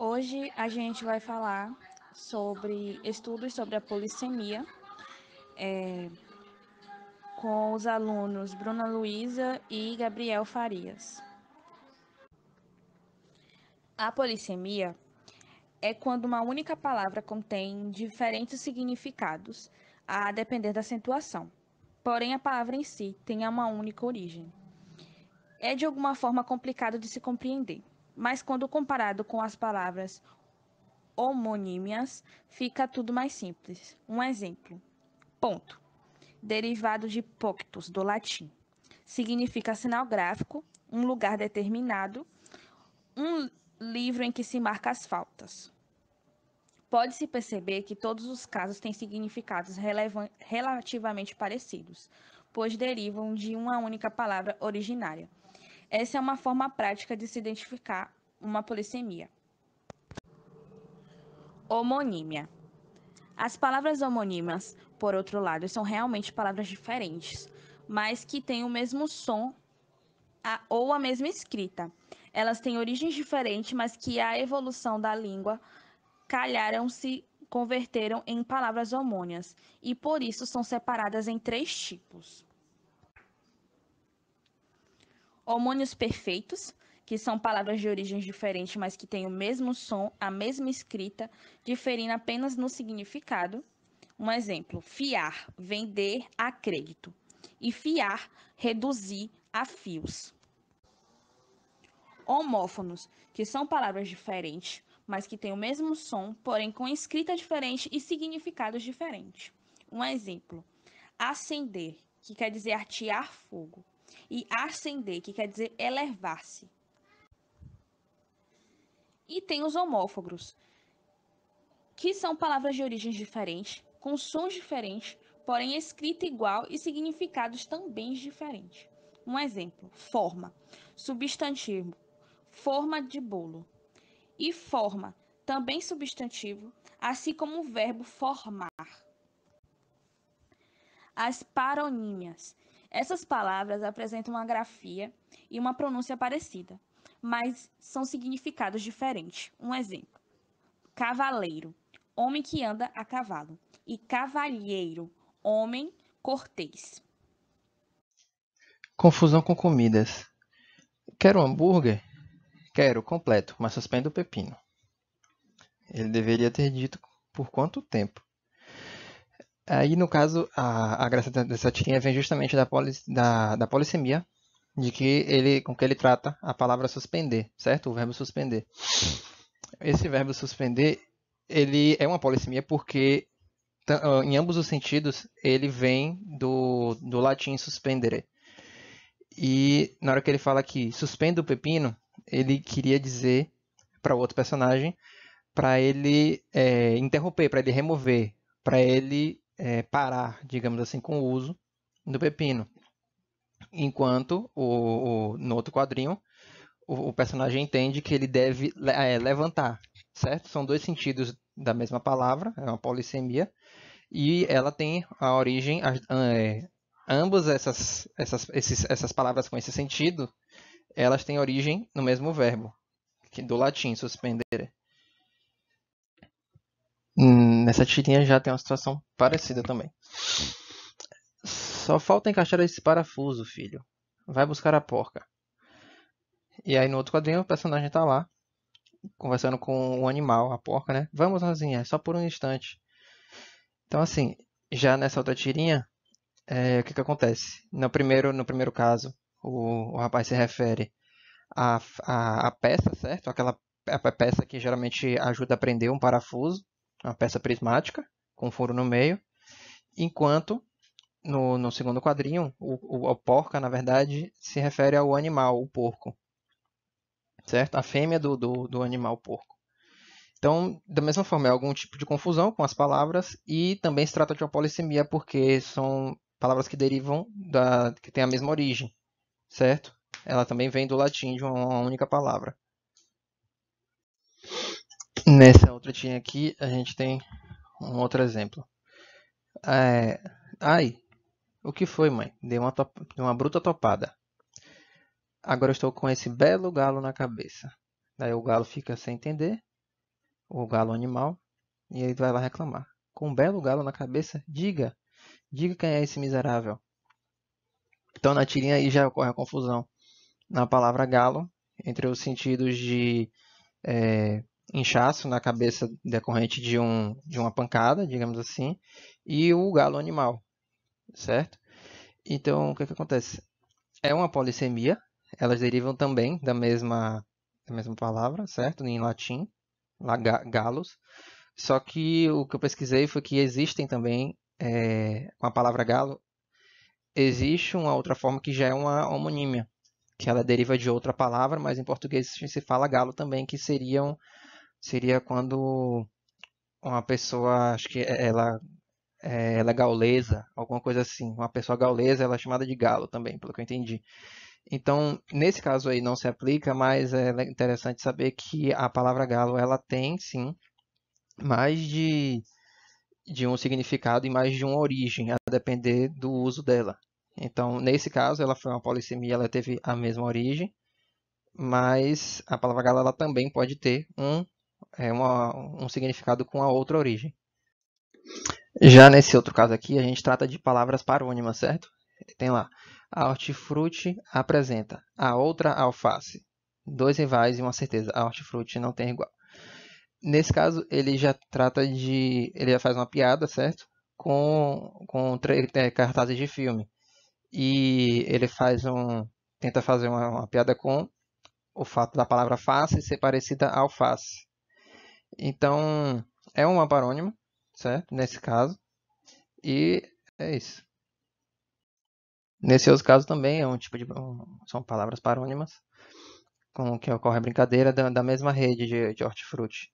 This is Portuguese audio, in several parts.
Hoje a gente vai falar sobre estudos sobre a polissemia com os alunos Bruna Luiza e Gabriel Farias. A polissemia é quando uma única palavra contém diferentes significados, a depender da acentuação. Porém, a palavra em si tem uma única origem. É de alguma forma complicado de se compreender, mas quando comparado com as palavras homonímias, fica tudo mais simples. Um exemplo: ponto, derivado de poctus, do latim. Significa sinal gráfico, um lugar determinado, um livro em que se marca as faltas. Pode-se perceber que todos os casos têm significados relativamente parecidos, pois derivam de uma única palavra originária. Essa é uma forma prática de se identificar uma polissemia. Homonímia. As palavras homonímias, por outro lado, são realmente palavras diferentes, mas que têm o mesmo som ou a mesma escrita. Elas têm origens diferentes, mas que a evolução da língua calharam-se converteram em palavras homônias, e por isso são separadas em três tipos. Homônios perfeitos, que são palavras de origens diferentes, mas que têm o mesmo som, a mesma escrita, diferindo apenas no significado. Um exemplo: fiar, vender a crédito. E fiar, reduzir a fios. Homófonos, que são palavras diferentes, mas que têm o mesmo som, porém com escrita diferente e significados diferentes. Um exemplo: acender, que quer dizer atear fogo, e ascender, que quer dizer elevar-se. E tem os homófagos, que são palavras de origens diferentes, com sons diferentes, porém escrita igual e significados também diferentes. Um exemplo: forma, substantivo, forma de bolo. E forma, também substantivo, assim como o verbo formar. As paronímias. Essas palavras apresentam uma grafia e uma pronúncia parecida, mas são significados diferentes. Um exemplo: cavaleiro, homem que anda a cavalo, e cavalheiro, homem cortês. Confusão com comidas. Quero um hambúrguer? Quero, completo, mas suspendo o pepino. Ele deveria ter dito por quanto tempo. Aí, no caso, a graça dessa tirinha vem justamente da polissemia, com que ele trata a palavra suspender, certo? O verbo suspender. Esse verbo suspender, ele é uma polissemia porque, em ambos os sentidos, ele vem do latim suspendere. E na hora que ele fala que suspenda o pepino, ele queria dizer para o outro personagem para ele interromper, para ele remover, para ele parar, digamos assim, com o uso do pepino. Enquanto no outro quadrinho, o personagem entende que ele deve levantar, certo? São dois sentidos da mesma palavra, é uma polissemia, e ela tem a origem, ambas essas palavras com esse sentido, elas têm origem no mesmo verbo, do latim, suspendere. Nessa tirinha já tem uma situação parecida também. Só falta encaixar esse parafuso, filho. Vai buscar a porca. E aí no outro quadrinho o personagem tá lá, conversando com o animal, a porca, né? Vamos, Rosinha, é só por um instante. Então assim, já nessa outra tirinha, o que acontece? No primeiro caso, o rapaz se refere à peça, certo? A peça que geralmente ajuda a prender um parafuso, uma peça prismática, com um furo no meio. Enquanto, no segundo quadrinho, a porca, na verdade, se refere ao animal, o porco, certo? A fêmea do animal porco. Então, da mesma forma, é algum tipo de confusão com as palavras e também se trata de uma polissemia porque são palavras que derivam que têm a mesma origem, certo? Ela também vem do latim de uma única palavra. Nessa outra tinha aqui, a gente tem um outro exemplo. Ai, o que foi, mãe? Dei uma bruta topada. Agora estou com esse belo galo na cabeça. Daí o galo fica sem entender. o galo animal, e ele vai lá reclamar. Com um belo galo na cabeça, diga quem é esse miserável. Então na tirinha aí já ocorre a confusão na palavra galo, entre os sentidos de inchaço na cabeça decorrente de uma pancada, digamos assim, e o galo animal, certo? Então, o que acontece? É uma polissemia, elas derivam também da mesma palavra, certo? Em latim, galos. Só que o que eu pesquisei foi que existem também, com a palavra galo, existe uma outra forma que já é uma homonímia, que ela deriva de outra palavra, mas em português se fala galo também, que seria quando uma pessoa, acho que ela é gaulesa, alguma coisa assim. Uma pessoa gaulesa ela é chamada de galo também, pelo que eu entendi. Então, nesse caso aí não se aplica, mas é interessante saber que a palavra galo ela tem sim mais de um significado e mais de uma origem, a depender do uso dela. Então, nesse caso, ela foi uma polissemia, ela teve a mesma origem, mas a palavra galo ela também pode ter um significado com a outra origem. Já nesse outro caso aqui, a gente trata de palavras parônimas, certo? Tem lá, a hortifruti apresenta, a outra alface. Dois rivais e uma certeza, a hortifruti não tem igual. Nesse caso, ele já ele já faz uma piada, certo? Com cartazes de filme. E ele tenta fazer uma piada com o fato da palavra face ser parecida a alface. Então, é uma parônima, certo? Nesse caso. E é isso. Nesse outro caso também é são palavras parônimas, com que ocorre a brincadeira da mesma rede de hortifruti,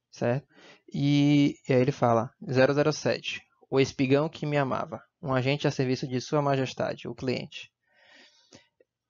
certo? E aí ele fala, 007, o espigão que me amava, um agente a serviço de Sua Majestade, o cliente.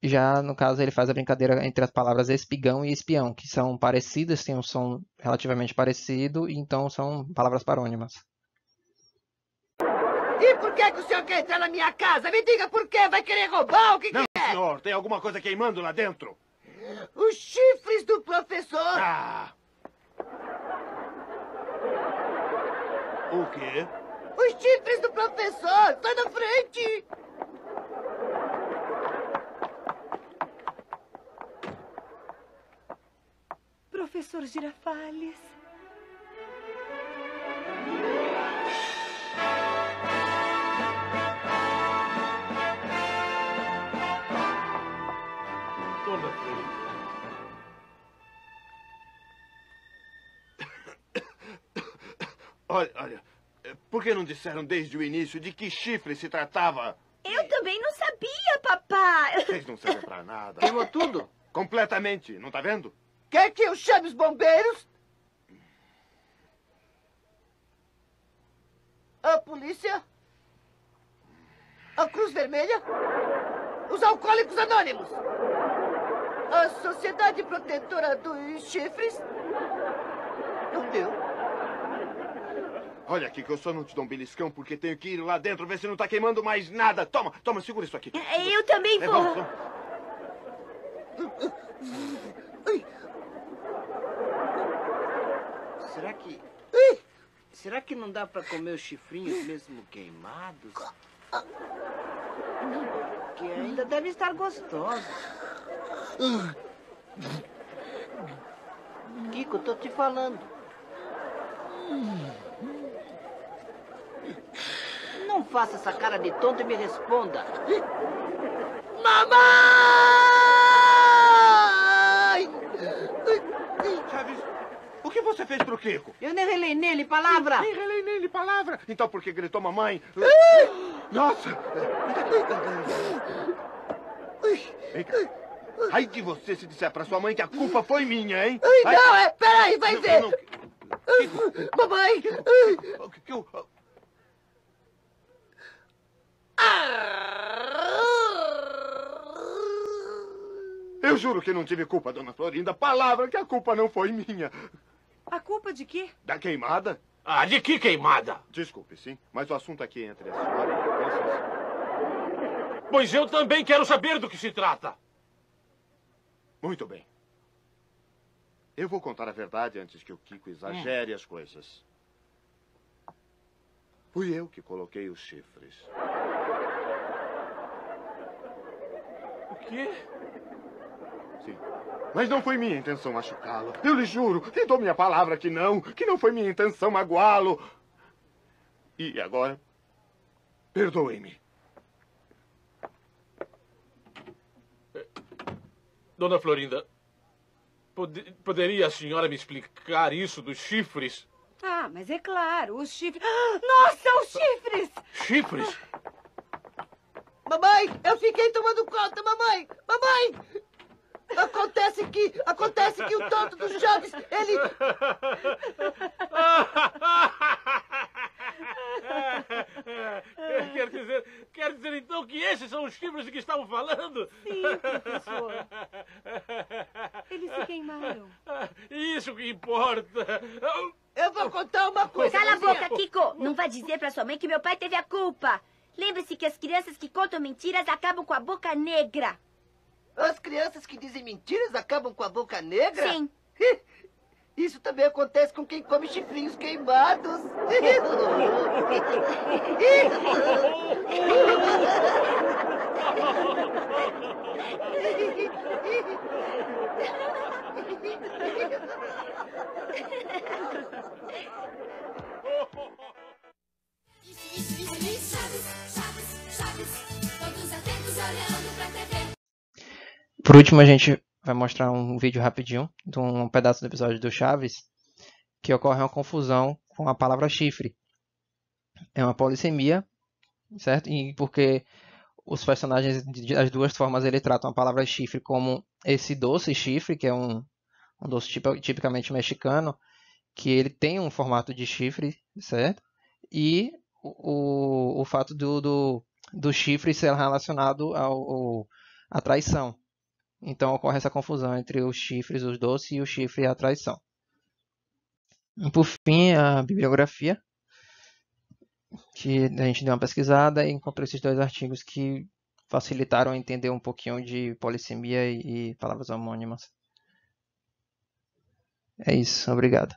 Já no caso ele faz a brincadeira entre as palavras espigão e espião, que são parecidas, têm um som relativamente parecido, e então são palavras parônimas. E por que o senhor quer entrar na minha casa? Me diga por quê. Vai querer roubar? O que Não, é? senhor. Tem alguma coisa queimando lá dentro. Os chifres do professor. Ah! O quê? Os chifres do professor. Sai da frente. Professor Girafales. Toda frente. Olha, por que não disseram desde o início de que chifre se tratava? Eu também não sabia, papai. Vocês não servem pra nada. Queimou tudo? Completamente, não tá vendo? Quer que eu chame os bombeiros? A polícia? A Cruz Vermelha? Os Alcoólicos Anônimos? A Sociedade Protetora dos Chifres? Não deu. Olha aqui que eu só não te dou um beliscão porque tenho que ir lá dentro ver se não tá queimando mais nada. Toma, segura isso aqui. Eu também vou. Vamos. Será que não dá pra comer os chifrinhos mesmo queimados? Que ainda devem estar gostosos. Kiko, tô te falando. Não faça essa cara de tonto e me responda. Mamãe! Chaves, o que você fez pro Kiko? Eu nem relei nele, palavra. Nem relei nele palavra. Então por que gritou mamãe? Nossa! Vem cá. Ai de você se disser pra sua mãe que a culpa foi minha, hein? Ai, não, peraí, vai ver. Não. Mamãe! Eu juro que não tive culpa, dona Florinda. Palavra que a culpa não foi minha. A culpa de quê? Da queimada? Ah, de que queimada? Desculpe, sim, mas o assunto aqui é entre a senhora e a princesa. Pois eu também quero saber do que se trata. Muito bem. Eu vou contar a verdade antes que o Kiko exagere as coisas. Fui eu que coloquei os chifres. O quê? Sim. Mas não foi minha intenção machucá-lo. Eu lhe juro, lhe dou minha palavra que não foi minha intenção magoá-lo. E agora, perdoe-me. Dona Florinda, poderia a senhora me explicar isso dos chifres? Ah, mas é claro, os chifres... Nossa, os chifres! Chifres? Mamãe, eu fiquei tomando conta, mamãe! Mamãe! Acontece que o tonto do Chaves, ele... Quer dizer então que esses são os chifres de que estavam falando? Sim, professor. Eles se queimaram. Isso que importa. Eu vou contar uma coisa. Cala a você- boca, Kiko! Não vai dizer pra sua mãe que meu pai teve a culpa. Lembre-se que as crianças que contam mentiras acabam com a boca negra. As crianças que dizem mentiras acabam com a boca negra? Sim. Isso também acontece com quem come chifrinhos queimados. Por último, a gente vai mostrar um vídeo rapidinho de um pedaço do episódio do Chaves, que ocorre uma confusão com a palavra chifre. É uma polissemia, certo? E porque os personagens das duas formas ele tratam a palavra chifre como esse doce chifre, que é um doce tipicamente mexicano, que ele tem um formato de chifre, certo? E o fato do chifre ser relacionado à traição. Então ocorre essa confusão entre os chifres, os doces, e o chifre e a traição. E por fim, a bibliografia, que a gente deu uma pesquisada e encontrou esses dois artigos que facilitaram entender um pouquinho de polissemia e palavras homônimas. É isso, obrigado.